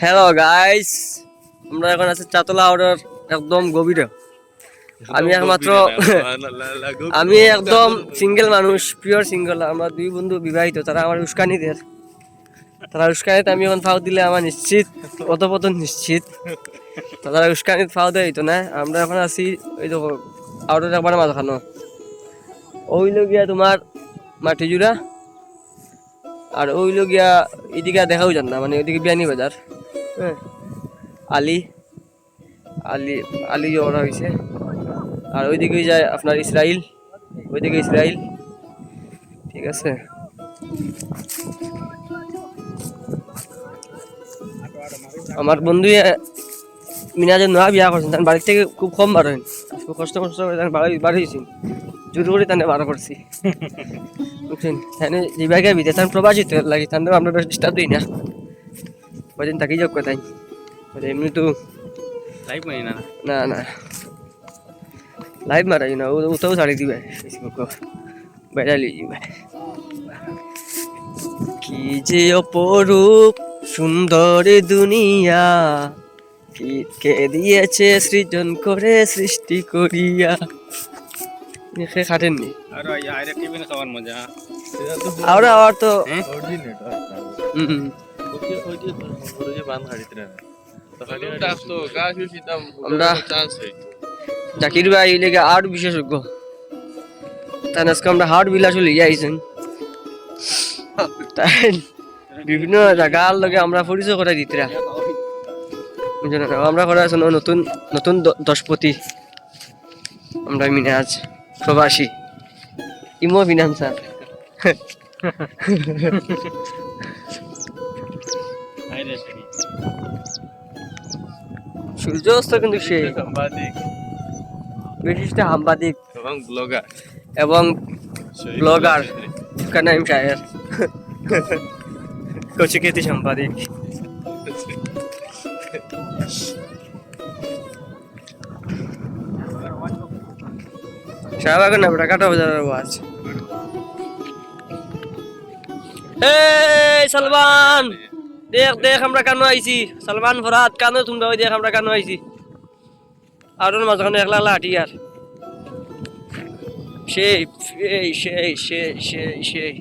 Hello guys, আমরা এখন আছি চাতলা হাওড়ের একদম গভীরে। আমি একদম সিঙ্গেল মানুষ, পিওর সিঙ্গেল। আমরা দুই বন্ধু বিবাহিত, তারা আমার উস্কানিদের। তারা উস্কানিতে আমি এখন ফাও দিলে আমার নিশ্চিত অধপতন নিশ্চিত। তারা উস্কানিত ফাও দেয় তো না। আমরা এখন আছি ওই তো হাওড়ের একবার মাঝখানো, ওইল গিয়া তোমার মাটি জুড়া, আর ওইল গিয়া এদিকে দেখাও যান না, মানে ওইদিকে বিয়ানি বাজার। হ্যাঁ, আলি আলি আলি ওরা হয়েছে। আর ওইদিকে যায় আপনার ইসরাইল, ওইদিকে ইসরাইল। ঠিক আছে, আমার বন্ধু মিনাজের নয়া বিয়া করছেন, তার বাড়ির থেকে খুব কম বার হইন, খুব কষ্ট কষ্ট করে তার বাড়ি হয়েছি, জোর করে তানে বার করছি। বুঝছেন, তাহলে যে বাইকে বিদে তার প্রবাসিত লাগে, তাহলে আমরা বেশ ডিস্টার্ব দিই না, কদিন থাকি যোগ কোথায়। এমনি তো লাইভ মারি না না না লাইভ মারাই না, ওটাও ছাড়ি দিবে ফেসবুক বেড়া লিয়ে যাবে। কি যে অপরূপ সুন্দর দুনিয়া, কে দিয়েছে সৃজন করে সৃষ্টি করিয়া। খাটেননি আর আইরে টিফিন খাওয়ার মজা। আর আর তো আমরা জাকির ভাই লেগে আর্ট বিশেষজ্ঞ, তাই আজকে আমরা হার্ট বিলাস লিয়ে আইছেন, তাই বিভিন্ন জায়গার লগে আমরা পরিচয় করাই দিতরা। আমরা করা আছো নতুন নতুন দশপতি, আমরা মিনাজ প্রবাসী ইমো ফিনান্সার। সূর্য অস্ত কিন্তু সেই বিশিষ্ট সাংবাদিক এবং ব্লগার কানাইম শায়ের, কচিকেতি সাংবাদিক। শাহবাগ না বেটা, কাটা বাজারের আওয়াজ। এই সালমান, দেখ দেখ আমরা কেন আইছি। সালমান ফরাত কেন তোমরা, ওই দেখ আমরা কেন আইছি। আর মাঝখানে একলা একলা হাঁটি আর সেই সেই সেই সেই সেই সেই